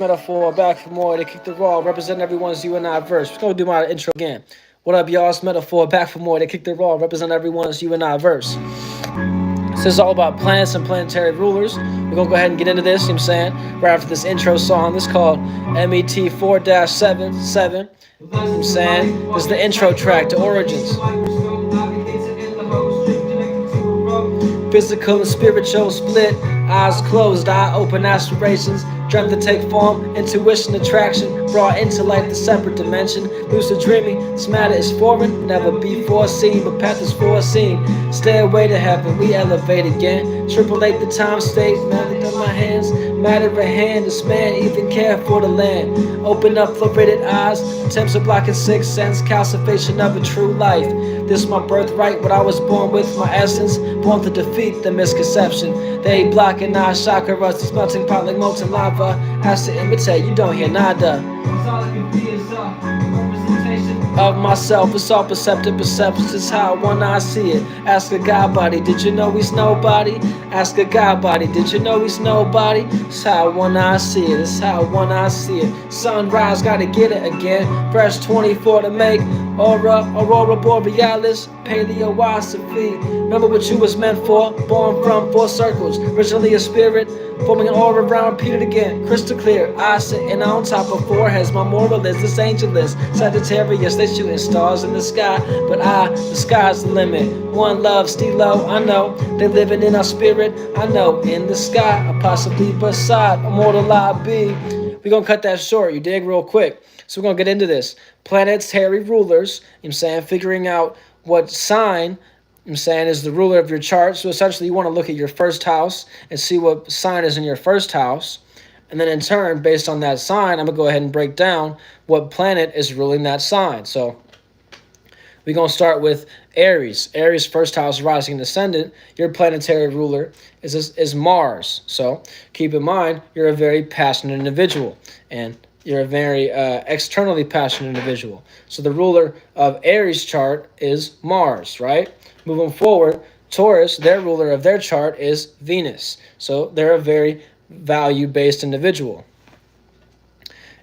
Metaphor back for more. They kick the raw, represent everyone's you and I verse. We're gonna do my intro again. What up, y'all? It's Metaphor back for more. They kick the raw, represent everyone's you and I verse. So this is all about planets and planetary rulers. We're gonna go ahead and get into this, you know what I'm saying? Right after this intro song. This is called MET 4-77. You know what I'm saying? This is the intro track to Origins. Physical and spiritual split, eyes closed, eye open aspirations, dreamt to take form, intuition, attraction, brought into life the separate dimension, lucid dreaming, this matter is foreign, never be foreseen, but path is foreseen, stairway to heaven, we elevate again, triple eight the time state, magic in my hands, matter at hand, this man even care for the land, open up fluoridated eyes, attempts of blocking sixth sense, calcification of a true life, this my birthright, what I was born with, my essence, born to defeat the misconception. They blocking our chakras, this melting pot like molten lava. Ask to imitate, you don't hear nada. Of myself, it's all perceptive perceptions, it's how one I see it. Ask a God body, did you know he's nobody? Ask a God body, did you know he's nobody? It's how one I see it, it's how one I see it. Sunrise, gotta get it again. Fresh 24 to make. Aurora borealis, paleophilosophy. Remember what you was meant for, born from four circles. Originally a spirit, forming an aura around, repeat it again. Crystal clear, I sitting on top of foreheads. My moral is this angel is Sagittarius, they shooting stars in the sky. But the sky's the limit. One love, Stilo, I know. They living in our spirit, I know. In the sky, or possibly beside, immortal I be. We're gonna cut that short, you dig, real quick. So we're gonna get into this. Planetary rulers, you know what I'm saying, figuring out what sign, you know what I'm saying, is the ruler of your chart. So essentially you want to look at your first house and see what sign is in your first house. And then in turn, based on that sign, I'm gonna go ahead and break down what planet is ruling that sign. So we're going to start with Aries. Aries, first house, rising and ascendant. Your planetary ruler is Mars. So keep in mind, you're a very passionate individual. And you're a very externally passionate individual. So the ruler of Aries chart is Mars, right? Moving forward, Taurus, their ruler of their chart is Venus. So they're a very value-based individual.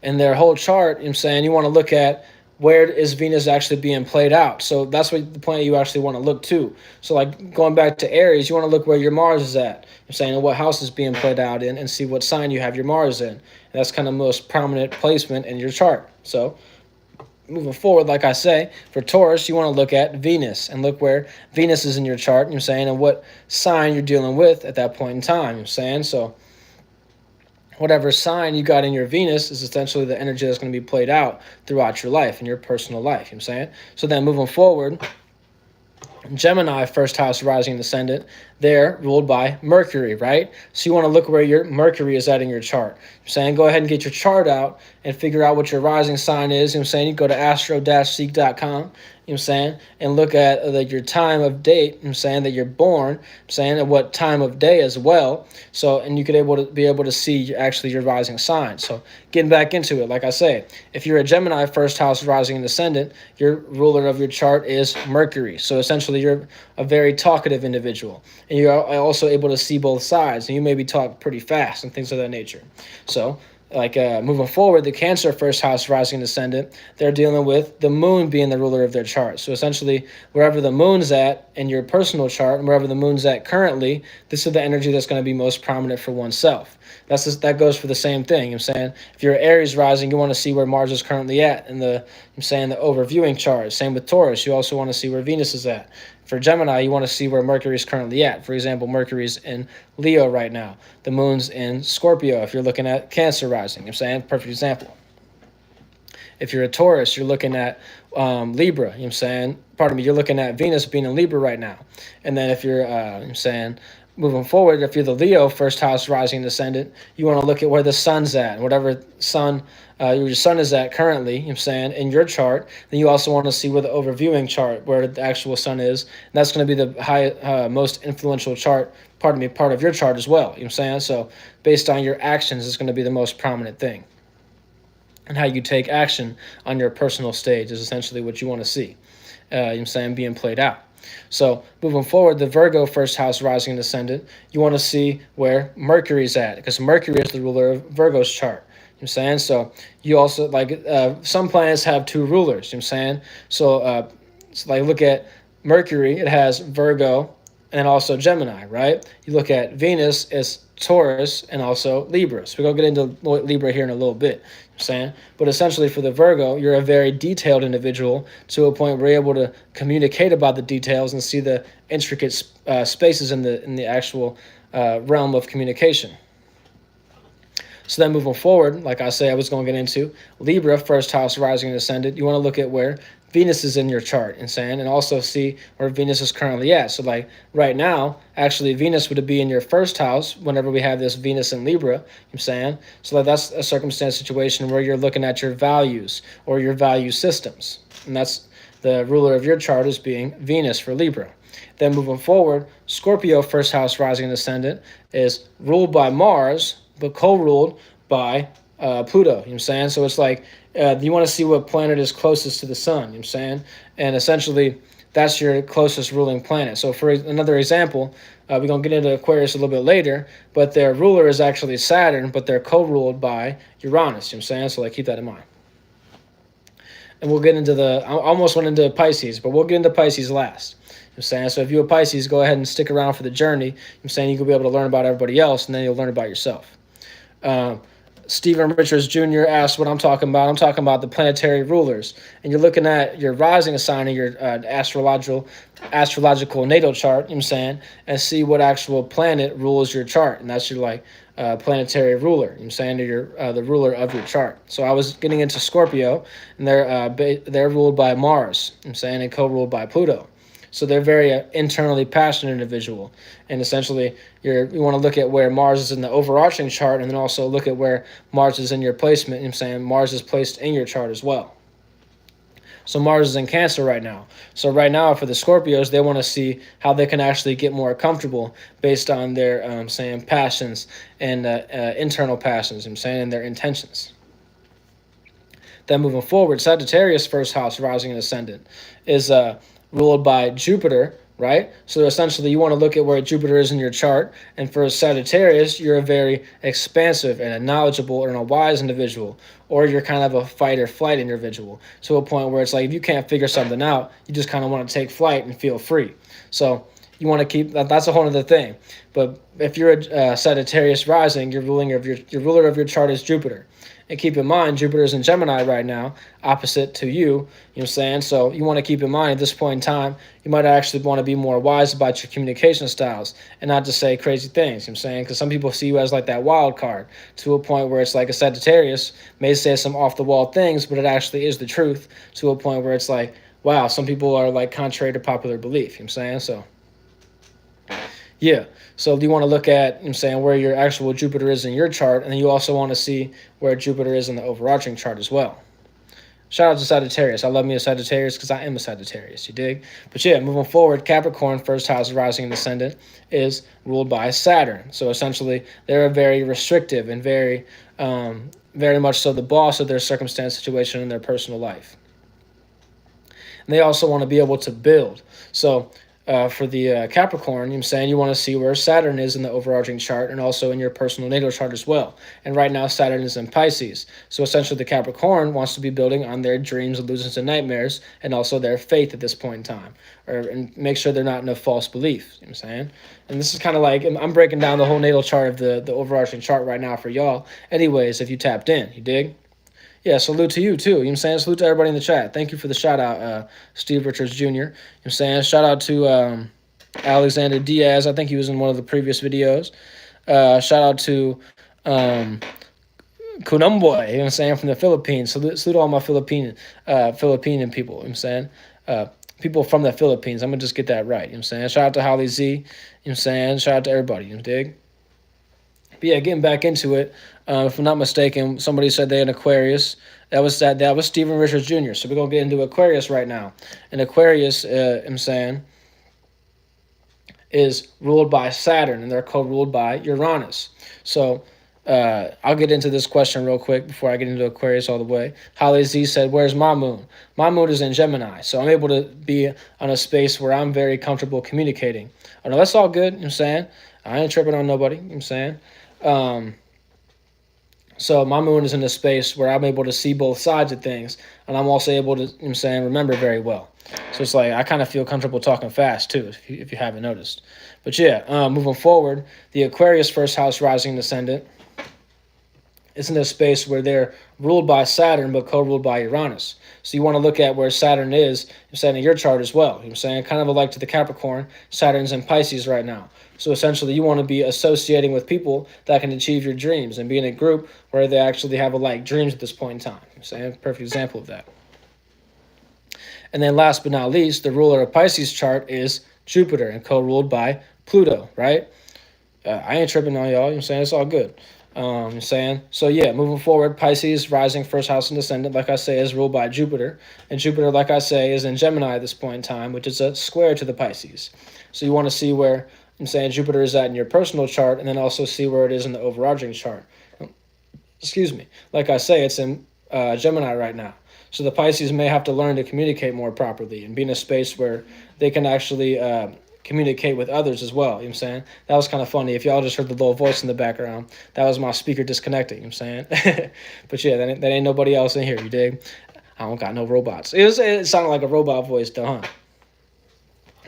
And their whole chart, I'm saying, you want to look at where is Venus actually being played out. So that's what the planet you actually want to look to. So like going back to Aries, you want to look where your Mars is at. I'm saying what house is being played out in and see what sign you have your Mars in. And that's kind of the most prominent placement in your chart. So moving forward, like I say, for Taurus, you want to look at Venus and look where Venus is in your chart, I'm saying, and what sign you're dealing with at that point in time, I'm saying. So whatever sign you got in your Venus is essentially the energy that's going to be played out throughout your life and your personal life, you know what I'm saying? So then moving forward, Gemini, first house, rising and ascendant, they're ruled by Mercury, right? So you want to look where your Mercury is at in your chart. I'm saying go ahead and get your chart out and figure out what your rising sign is. You know what I'm saying? You go to astro-seek.com, you know what I'm saying, and look at your time of date, you know what I'm saying, that you're born, I'm saying, at what time of day as well. So, and you could be able to see actually your rising sign. So getting back into it, like I say, if you're a Gemini, first house, rising and ascendant, your ruler of your chart is Mercury. So essentially you're a very talkative individual. And you're also able to see both sides. And you maybe talk pretty fast and things of that nature. So like moving forward, the Cancer first house, rising and ascendant, they're dealing with the moon being the ruler of their chart. So essentially, wherever the moon's at in your personal chart and wherever the moon's at currently, this is the energy that's going to be most prominent for oneself. That goes for the same thing. I'm saying if you're Aries rising, you want to see where Mars is currently at in the overviewing chart. Same with Taurus, you also want to see where Venus is at. For Gemini, you want to see where Mercury is currently at. For example, Mercury's in Leo right now. The moon's in Scorpio if you're looking at Cancer rising. I'm saying, perfect example. If you're a Taurus, you're looking at Libra. You know what I'm saying? Pardon me, you're looking at Venus being in Libra right now. And then if you're, I'm saying, moving forward, if you're the Leo, first house, rising and ascendant, you want to look at where the sun's at. Whatever sun your sun is at currently, you know what I'm saying, in your chart, then you also want to see where the overviewing chart, where the actual sun is. And that's going to be the most influential chart, part of your chart as well. You know what I'm saying? So based on your actions is going to be the most prominent thing. And how you take action on your personal stage is essentially what you want to see, you know what I'm saying, being played out. So moving forward, the Virgo first house, rising and ascendant, you want to see where Mercury's at, because Mercury is the ruler of Virgo's chart. I'm saying? So you also like some planets have two rulers, you know what I'm saying? So like look at Mercury, it has Virgo and also Gemini, right? You look at Venus, it's Taurus and also Libra. So we're going to get into Libra here in a little bit, you know what I'm saying? But essentially for the Virgo, you're a very detailed individual to a point where you're able to communicate about the details and see the intricate spaces in the actual realm of communication. So then moving forward, like I say, I was going to get into Libra, first house, rising and ascendant. You want to look at where Venus is in your chart and also see where Venus is currently at. So like right now, actually Venus would be in your first house whenever we have this Venus in Libra, you know what I'm saying? So like that's a circumstance situation where you're looking at your values or your value systems. And that's the ruler of your chart is being Venus for Libra. Then moving forward, Scorpio, first house, rising and ascendant, is ruled by Mars, but co-ruled by Pluto, you know what I'm saying? So it's like you want to see what planet is closest to the sun, you know what I'm saying? And essentially, that's your closest ruling planet. So for another example, we're going to get into Aquarius a little bit later, but their ruler is actually Saturn, but they're co-ruled by Uranus, you know what I'm saying? So like keep that in mind. And we'll get into I almost went into Pisces, but we'll get into Pisces last. You know what I'm saying? So if you're a Pisces, go ahead and stick around for the journey. You know what I'm saying? You'll be able to learn about everybody else, and then you'll learn about yourself. Stephen Richards Jr. asked what I'm talking about. I'm talking about the planetary rulers. And you're looking at your rising sign in your astrological natal chart, you know what I'm saying, and see what actual planet rules your chart. And that's your planetary ruler, you know what I'm saying, or the ruler of your chart. So I was getting into Scorpio, and they're ruled by Mars, you know what I'm saying, and co-ruled by Pluto. So they're very internally passionate individual. And essentially, you want to look at where Mars is in the overarching chart and then also look at where Mars is in your placement. You know what I'm saying? Mars is placed in your chart as well. So Mars is in Cancer right now. So right now for the Scorpios, they want to see how they can actually get more comfortable based on their passions and internal passions, you know what I'm saying, and their intentions. Then moving forward, Sagittarius, first house, rising and ascendant, is ruled by Jupiter, right? So essentially you want to look at where Jupiter is in your chart. And for Sagittarius, you're a very expansive and a knowledgeable and a wise individual, or you're kind of a fight or flight individual to a point where it's like if you can't figure something out, you just kind of want to take flight and feel free. So you want to keep that's a whole other thing. But if you're a Sagittarius rising, your ruler of your chart is Jupiter. And keep in mind, Jupiter is in Gemini right now, opposite to you, you know what I'm saying? So you want to keep in mind at this point in time, you might actually want to be more wise about your communication styles and not just say crazy things, you know what I'm saying? Because some people see you as like that wild card to a point where it's like a Sagittarius may say some off-the-wall things, but it actually is the truth to a point where it's like, wow, some people are like contrary to popular belief, you know what I'm saying? So yeah. So you want to look at, you know what I'm saying, where your actual Jupiter is in your chart, and then you also want to see where Jupiter is in the overarching chart as well. Shout out to Sagittarius. I love me a Sagittarius because I am a Sagittarius, you dig? But yeah, moving forward, Capricorn, first house, rising and ascendant, is ruled by Saturn. So essentially, they're very restrictive and very much so the boss of their circumstance, situation, in their personal life. And they also want to be able to build. So for the Capricorn, you know what I'm saying, you want to see where Saturn is in the overarching chart and also in your personal natal chart as well. And right now, Saturn is in Pisces. So essentially, the Capricorn wants to be building on their dreams, illusions, and nightmares, and also their faith at this point in time, and make sure they're not in a false belief. You know what I'm saying? And this is kind of like, I'm breaking down the whole natal chart of the overarching chart right now for y'all. Anyways, if you tapped in, you dig? Yeah, salute to you too. You know what I'm saying? Salute to everybody in the chat. Thank you for the shout out, Steve Richards Jr. You know what I'm saying? Shout out to Alexander Diaz. I think he was in one of the previous videos. Shout out to Kunumboy, you know what I'm saying, from the Philippines. Salute all my Filipino people, you know what I'm saying? People from the Philippines. I'm going to just get that right, you know what I'm saying? Shout out to Holly Z, you know what I'm saying? Shout out to everybody, you dig? But yeah, getting back into it, if I'm not mistaken, somebody said they're in Aquarius. That was Stephen Richards Jr. So we're going to get into Aquarius right now. And Aquarius, I'm saying, is ruled by Saturn, and they're co-ruled by Uranus. So I'll get into this question real quick before I get into Aquarius all the way. Holly Z said, where's my moon? My moon is in Gemini, so I'm able to be on a space where I'm very comfortable communicating. Oh, no, that's all good, you know what I'm saying? I ain't tripping on nobody, you know what I'm saying? So my moon is in a space where I'm able to see both sides of things, and I'm also able to, you know what I'm saying, remember very well. So it's like I kind of feel comfortable talking fast too, if you haven't noticed. But yeah, moving forward, the Aquarius first house rising and ascendant is in a space where they're ruled by Saturn but co-ruled by Uranus. So you want to look at where Saturn is, in your chart as well. You know what I'm saying? Kind of like to the Capricorn, Saturn's in Pisces right now. So essentially you want to be associating with people that can achieve your dreams and be in a group where they actually have alike dreams at this point in time. You know what I'm saying? Perfect example of that. And then last but not least, the ruler of Pisces chart is Jupiter and co-ruled by Pluto, right? I ain't tripping on y'all. You know what I'm saying? It's all good. I'm saying? So yeah, moving forward, Pisces rising first house and descendant, like I say, is ruled by Jupiter. And Jupiter, like I say, is in Gemini at this point in time, which is a square to the Pisces. So you want to see where I'm saying Jupiter is at in your personal chart, and then also see where it is in the overarching chart. Excuse me. Like I say, it's in Gemini right now. So the Pisces may have to learn to communicate more properly and be in a space where they can actually communicate with others as well. You know what I'm saying? That was kind of funny. If y'all just heard the little voice in the background, that was my speaker disconnecting. You know what I'm saying? But yeah, that ain't nobody else in here. You dig? I don't got no robots. It sounded like a robot voice though, huh?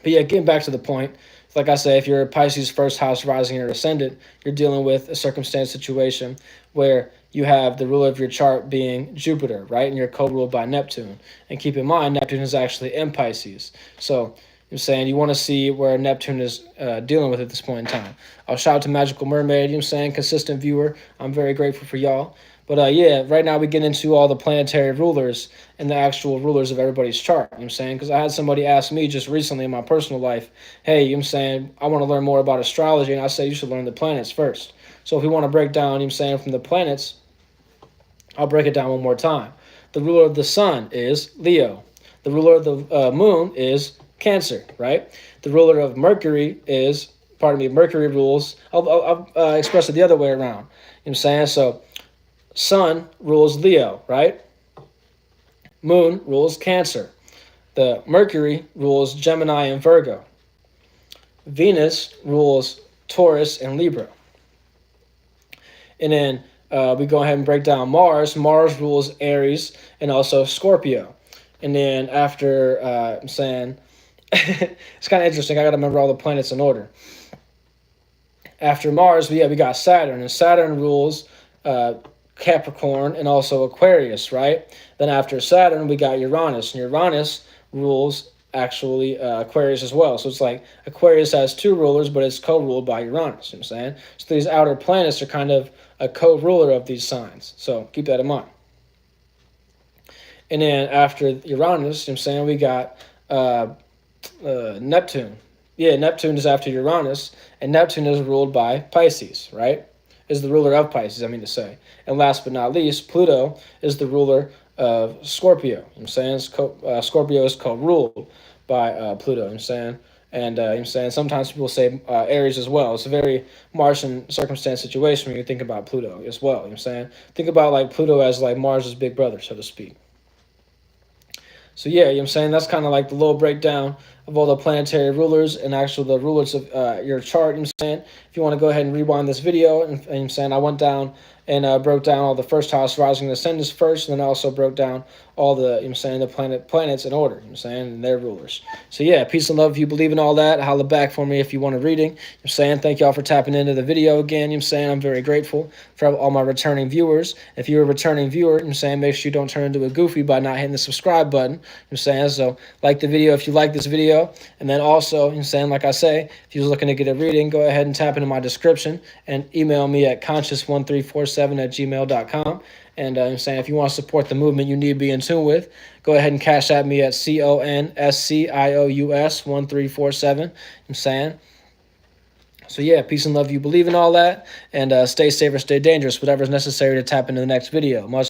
But yeah, getting back to the point, like I say, if you're a Pisces first house rising or ascendant, you're dealing with a circumstance situation where you have the ruler of your chart being Jupiter, right? And you're co-ruled by Neptune. And keep in mind, Neptune is actually in Pisces. So I'm saying you want to see where Neptune is dealing with at this point in time. I'll shout out to Magical Mermaid, you know what I'm saying? Consistent viewer. I'm very grateful for y'all. But yeah, right now we get into all the planetary rulers and the actual rulers of everybody's chart. You know what I'm saying? Because I had somebody ask me just recently in my personal life, hey, you know what I'm saying, I want to learn more about astrology. And I say you should learn the planets first. So if we want to break down, you know what I'm saying, from the planets, I'll break it down one more time. The ruler of the sun is Leo. The ruler of the moon is Cancer, right? The ruler of Mercury is, Mercury rules, I'll express it the other way around. You know what I'm saying? So Sun rules Leo, right? Moon rules Cancer. The Mercury rules Gemini and Virgo. Venus rules Taurus and Libra. And then we go ahead and break down Mars. Mars rules Aries and also Scorpio. And then after, I'm saying, it's kind of interesting. I got to remember all the planets in order. After Mars, we got Saturn. And Saturn rules Capricorn and also Aquarius, right? Then after Saturn, we got Uranus, and Uranus rules actually Aquarius as well. So it's like Aquarius has two rulers, but it's co-ruled by Uranus, you know what I'm saying? So these outer planets are kind of a co-ruler of these signs. So keep that in mind. And then after Uranus, you know what I'm saying, we got Neptune. Yeah, Neptune is after Uranus, and Neptune is ruled by Pisces, right? Is the ruler of Pisces, I mean to say. And last but not least, Pluto is the ruler of Scorpio. You know what I'm saying? Scorpio is co-ruled by Pluto, you know what I'm saying? And you know what I'm saying, sometimes people say Aries as well. It's a very Martian circumstance situation when you think about Pluto as well, you know what I'm saying? Think about like Pluto as like Mars's big brother, so to speak. So yeah, you know what I'm saying? That's kind of like the little breakdown of all the planetary rulers and actually the rulers of your chart, you know what I'm saying? If you want to go ahead and rewind this video, and you know what I'm saying, I went down and broke down all the first house rising and ascendants first, and then I also broke down all the, you know what I'm saying, the planets in order, you know what I'm saying, and their rulers. So yeah, peace and love if you believe in all that. Holla back for me if you want a reading. You know what I'm saying? Thank y'all for tapping into the video again, you know what I'm saying? I'm very grateful for all my returning viewers. If you're a returning viewer, you know what I'm saying, make sure you don't turn into a goofy by not hitting the subscribe button, you know what I'm saying? So like the video if you like this video, and then also, you know what I'm saying, like I say, if you're looking to get a reading, go ahead and tap into my description and email me at conscious1347@gmail.com. And I'm saying, if you want to support the movement you need to be in tune with, go ahead and cash at me at CONSCIOUS1347. I'm saying. So yeah, peace and love. You believe in all that, and stay safe or stay dangerous. Whatever is necessary to tap into the next video. Much